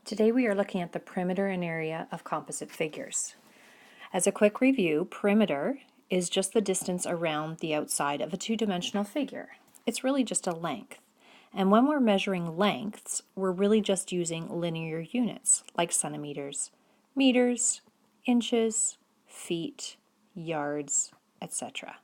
Today we are looking at the perimeter and area of composite figures. As a quick review, perimeter is just the distance around the outside of a two-dimensional figure. It's really just a length. And when we're measuring lengths, we're really just using linear units like centimeters, meters, inches, feet, yards, etc.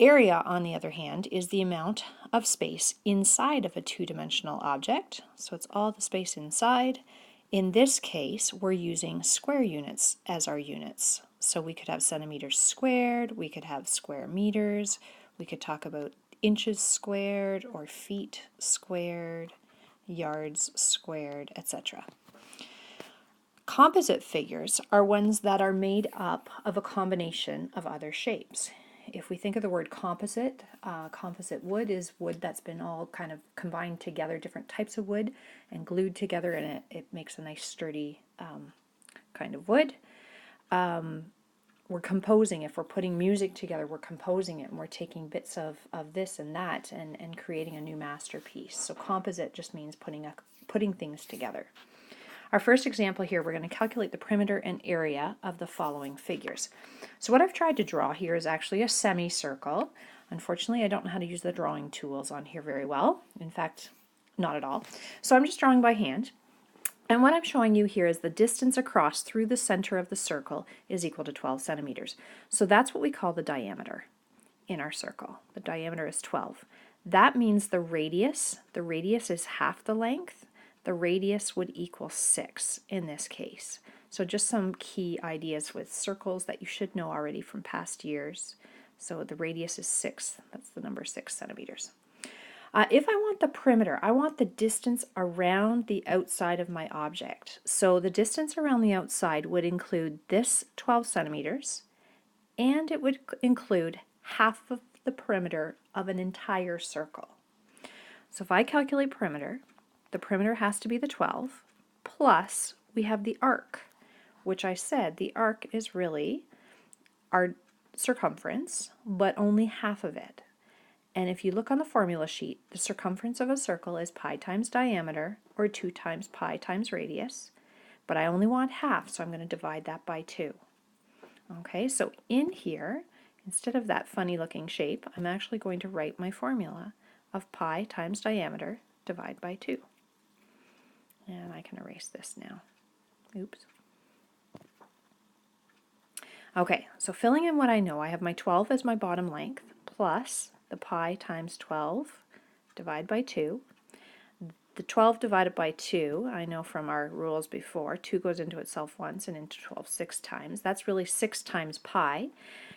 Area, on the other hand, is the amount of space inside of a two-dimensional object. So it's all the space inside. In this case, we're using square units as our units. So we could have centimeters squared, we could have square meters, we could talk about inches squared or feet squared, yards squared, etc. Composite figures are ones that are made up of a combination of other shapes. If we think of the word composite, composite wood is wood that's been all kind of combined together, different types of wood, and glued together, and it makes a nice sturdy kind of wood. We're composing. If we're putting music together, we're composing it, and we're taking bits of this and that and creating a new masterpiece. So composite just means putting things together. Our first example here, we're going to calculate the perimeter and area of the following figures. So what I've tried to draw here is actually a semicircle. Unfortunately, I don't know how to use the drawing tools on here very well. In fact, not at all. So I'm just drawing by hand. And what I'm showing you here is the distance across through the center of the circle is equal to 12 centimeters. So that's what we call the diameter in our circle. The diameter is 12. That means the radius is half the length. The radius would equal 6 in this case. So just some key ideas with circles that you should know already from past years. So the radius is 6. That's the number 6 centimeters. If I want the perimeter, I want the distance around the outside of my object. So the distance around the outside would include this 12 centimeters, and it would include half of the perimeter of an entire circle. So if I calculate perimeter, the perimeter has to be the 12, plus we have the arc, which I said the arc is really our circumference, but only half of it. And if you look on the formula sheet, the circumference of a circle is pi times diameter, or 2 times pi times radius, but I only want half, so I'm going to divide that by 2. Okay, so in here, instead of that funny looking shape, I'm actually going to write my formula of pi times diameter divided by 2. And I can erase this now. Oops. Okay, so filling in what I know, I have my 12 as my bottom length, plus the pi times 12 divided by 2. The 12 divided by 2, I know from our rules before, 2 goes into itself once and into 12 6 times. That's really 6 times pi.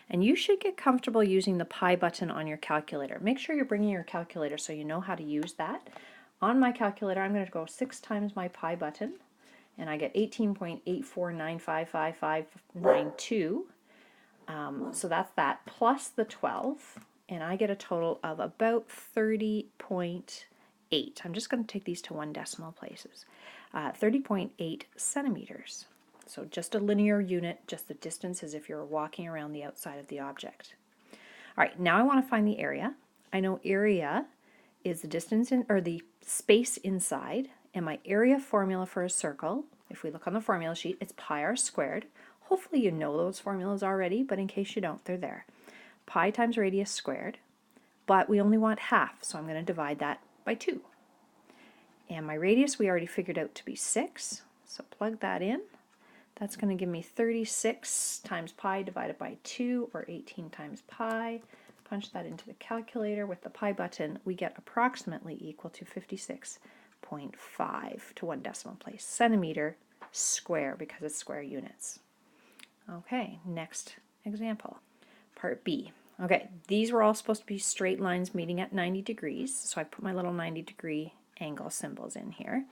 And you should get comfortable using the pi button on your calculator. Make sure you're bringing your calculator so you know how to use that. On my calculator, I'm going to go 6 times my pi button, and I get 18.8495592. So that's that, plus the 12, and I get a total of about 30.8. I'm just going to take these to one decimal places. 30.8 centimeters. So just a linear unit, just the distance as if you're walking around the outside of the object. All right, now I want to find the area. I know area is the distance or the space inside, and my area formula for a circle, if we look on the formula sheet, it's pi r squared. Hopefully you know those formulas already, but in case you don't, they're there. Pi times radius squared, but we only want half, so I'm going to divide that by 2. And my radius we already figured out to be 6, so plug that in. That's going to give me 36 times pi divided by 2, or 18 times pi. Punch that into the calculator with the pi button, we get approximately equal to 56.5 to one decimal place, centimeter square, because it's square units. Okay, next example, part B. Okay, these were all supposed to be straight lines meeting at 90 degrees, so I put my little 90-degree angle symbols in here.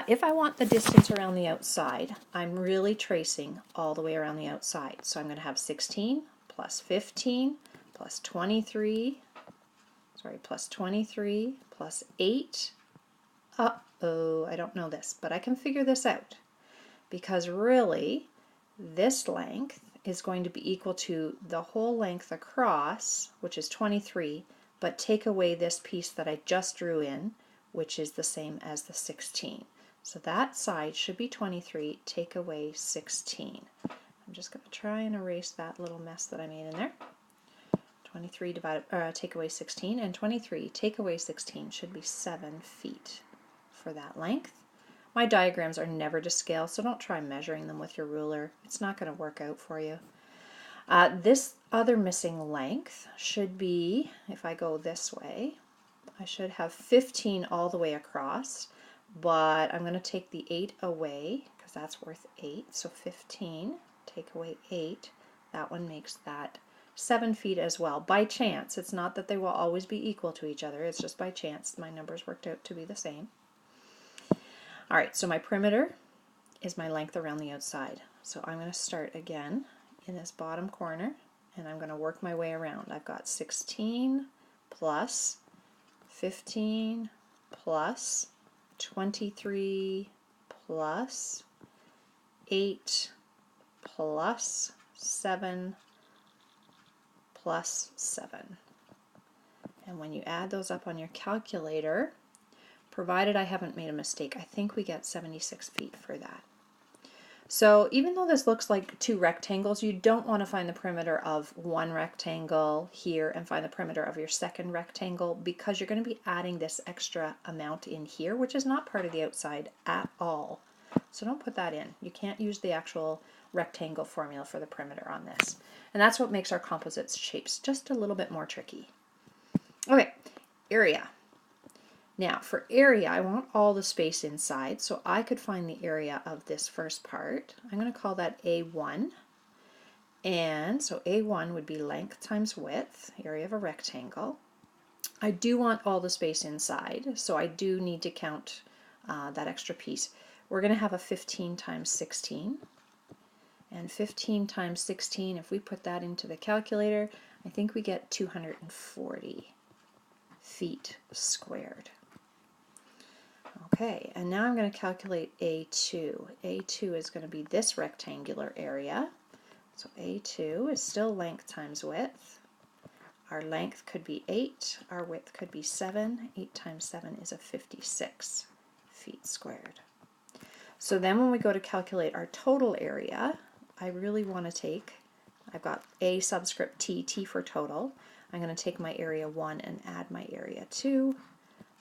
If I want the distance around the outside, I'm really tracing all the way around the outside. So I'm going to have 16 plus 15 plus 23, plus 23 plus 8. Uh-oh, I don't know this, but I can figure this out. Because really, this length is going to be equal to the whole length across, which is 23, but take away this piece that I just drew in, which is the same as the 16. So that side should be 23, take away 16. I'm just going to try and erase that little mess that I made in there. 23 take away 16, and 23 take away 16 should be 7 feet for that length. My diagrams are never to scale, so don't try measuring them with your ruler. It's not going to work out for you. This other missing length should be, if I go this way, I should have 15 all the way across, but I'm going to take the 8 away because that's worth 8. So 15, take away 8, that one makes that 7 feet as well. By chance, it's not that they will always be equal to each other, it's just by chance my numbers worked out to be the same. Alright, so my perimeter is my length around the outside. So I'm going to start again in this bottom corner and I'm going to work my way around. I've got 16 plus 15 plus 23 plus 8 plus 7 plus 7. And when you add those up on your calculator, provided I haven't made a mistake, I think we get 76 feet for that. So even though this looks like two rectangles, you don't want to find the perimeter of one rectangle here and find the perimeter of your second rectangle, because you're going to be adding this extra amount in here, which is not part of the outside at all. So don't put that in. You can't use the actual rectangle formula for the perimeter on this. And that's what makes our composite shapes just a little bit more tricky. Okay, area. Now for area, I want all the space inside, so I could find the area of this first part. I'm going to call that A1. And so A1 would be length times width, area of a rectangle. I do want all the space inside, so I do need to count that extra piece. We're going to have a 15 times 16. And 15 times 16, if we put that into the calculator, I think we get 240 feet squared. Okay, and now I'm going to calculate A2. A2 is going to be this rectangular area. So A2 is still length times width. Our length could be 8, our width could be 7. 8 times 7 is a 56 feet squared. So then when we go to calculate our total area, I really want to take, I've got A subscript T, T for total. I'm going to take my area 1 and add my area 2.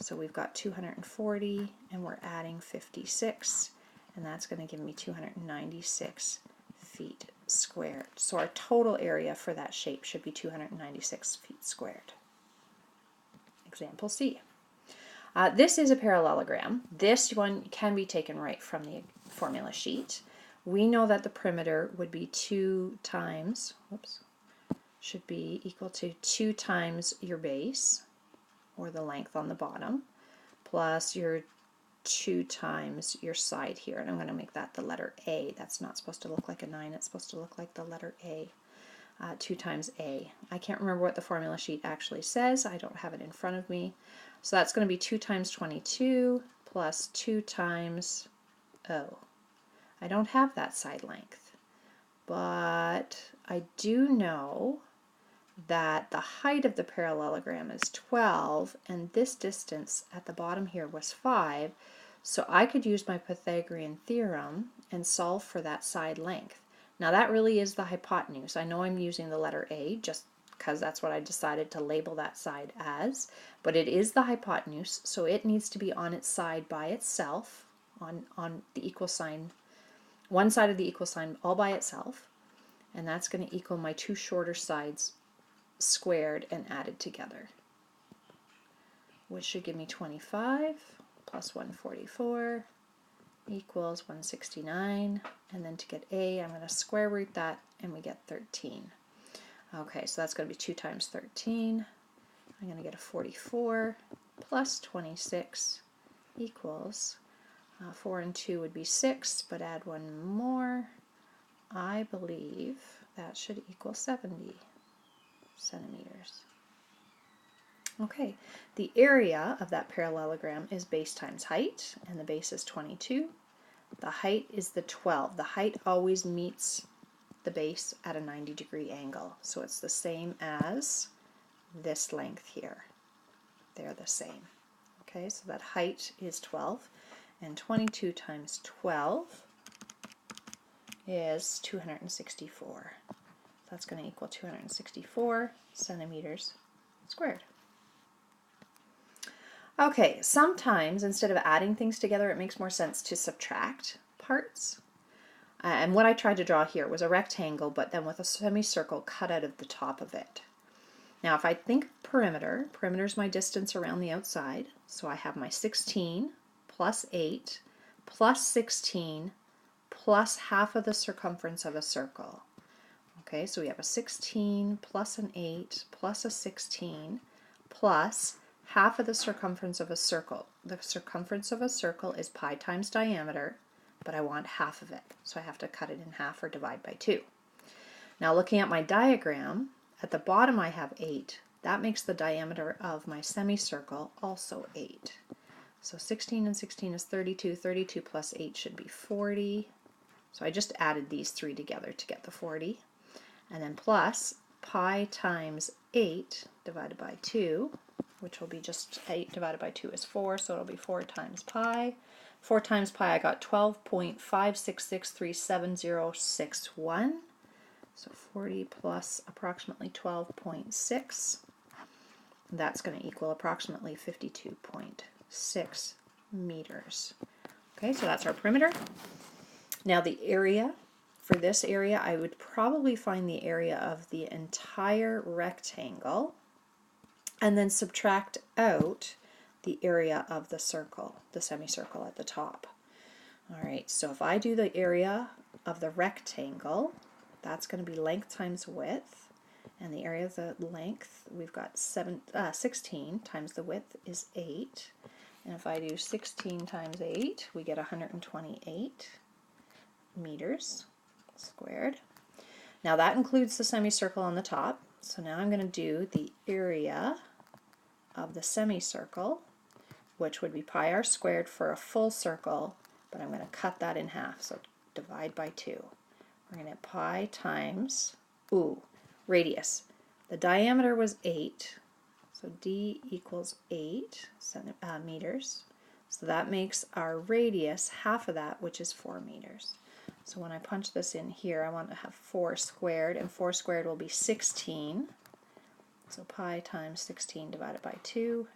So we've got 240 and we're adding 56, and that's going to give me 296 feet squared. So our total area for that shape should be 296 feet squared. Example C. This is a parallelogram. This one can be taken right from the formula sheet. We know that the perimeter would be 2 times, should be equal to 2 times your base, or the length on the bottom, plus your 2 times your side here. And I'm going to make that the letter A. That's not supposed to look like a 9, it's supposed to look like the letter A. 2 times A. I can't remember what the formula sheet actually says. I don't have it in front of me. So that's going to be 2 times 22 plus 2 times O. I don't have that side length, but I do know that the height of the parallelogram is 12 and this distance at the bottom here was 5, so I could use my Pythagorean theorem and solve for that side length. Now that really is the hypotenuse. I know I'm using the letter A just because that's what I decided to label that side as, but it is the hypotenuse, so it needs to be on its side by itself, on the equal sign, one side of the equal sign all by itself, and that's going to equal my 2 shorter sides squared and added together, which should give me 25 plus 144 equals 169, and then to get A I'm going to square root that and we get 13. Okay, so that's going to be 2 times 13. I'm going to get a 44 plus 26 equals 4 and 2 would be 6, but add one more. I believe that should equal 70 centimeters. Okay, the area of that parallelogram is base times height, and the base is 22. The height is the 12. The height always meets the base at a 90-degree angle, so it's the same as this length here. They're the same. Okay, so that height is 12, And 22 times 12 is 264. So that's going to equal 264 centimeters squared. Okay, sometimes instead of adding things together, it makes more sense to subtract parts. And what I tried to draw here was a rectangle, but then with a semicircle cut out of the top of it. Now if I think perimeter is my distance around the outside, so I have my 16 plus 8 plus 16 plus half of the circumference of a circle. Okay, so we have a 16 plus an 8 plus a 16 plus half of the circumference of a circle. The circumference of a circle is pi times diameter, but I want half of it, so I have to cut it in half or divide by 2. Now looking at my diagram, at the bottom I have 8. That makes the diameter of my semicircle also 8. So 16 and 16 is 32. 32 plus 8 should be 40. So I just added these three together to get the 40. And then plus pi times 8 divided by 2, which will be just 8 divided by 2 is 4, so it'll be 4 times pi. 4 times pi, I got 12.5663761. So 40 plus approximately 12.6. That's going to equal approximately 52.6 meters. Okay, so that's our perimeter. Now the area, for this area, I would probably find the area of the entire rectangle and then subtract out the area of the circle, the semicircle at the top. All right, so if I do the area of the rectangle, that's going to be length times width, and the area of the length, we've got 16 times the width is 8, and if I do 16 times 8, we get 128 meters squared. Now that includes the semicircle on the top, so now I'm going to do the area of the semicircle, which would be pi r squared for a full circle, but I'm going to cut that in half, so divide by 2. We're going to have pi times, radius. The diameter was 8, so d equals 8 meters. So that makes our radius half of that, which is 4 meters. So when I punch this in here, I want to have 4 squared, and 4 squared will be 16. So pi times 16 divided by 2.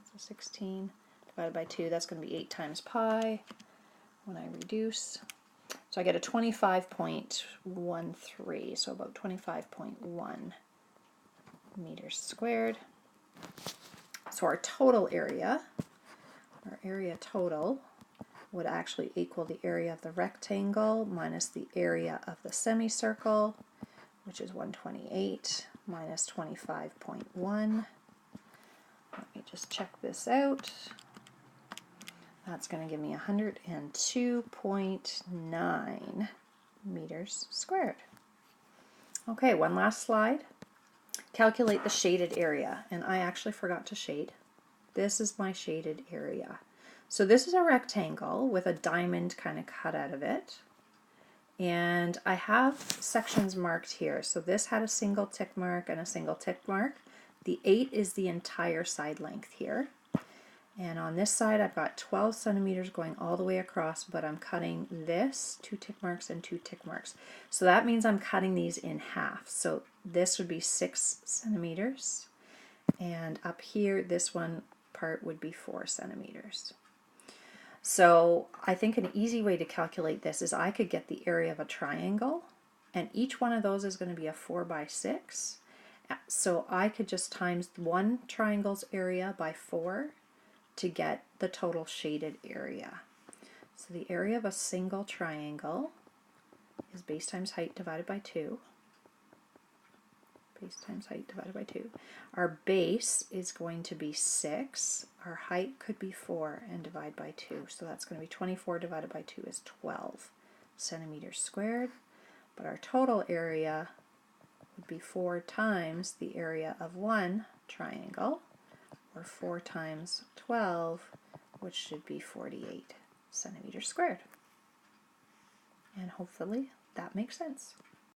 So 16 divided by 2, that's going to be 8 times pi when I reduce. So I get a 25.13, so about 25.1 meters squared. So our total area, our area total, would actually equal the area of the rectangle minus the area of the semicircle, which is 128 minus 25.1. Let me just check this out. That's going to give me 102.9 meters squared. Okay, one last slide. Calculate the shaded area, and I actually forgot to shade. This is my shaded area. So this is a rectangle with a diamond kind of cut out of it, and I have sections marked here. So this had a single tick mark and a single tick mark. The 8 is the entire side length here. And on this side I've got 12 centimeters going all the way across, but I'm cutting this 2 tick marks and 2 tick marks. So that means I'm cutting these in half. So this would be 6 centimeters, and up here this one part would be 4 centimeters. So I think an easy way to calculate this is I could get the area of a triangle, and each one of those is going to be a 4 by 6. So I could just times one triangle's area by 4 to get the total shaded area. So the area of a single triangle is base times height divided by 2. Base times height divided by 2. Our base is going to be 6. Our height could be 4, and divide by 2. So that's going to be 24 divided by 2 is 12 centimeters squared. But our total area would be 4 times the area of one triangle, or 4 times 12, which should be 48 centimeters squared. And hopefully that makes sense.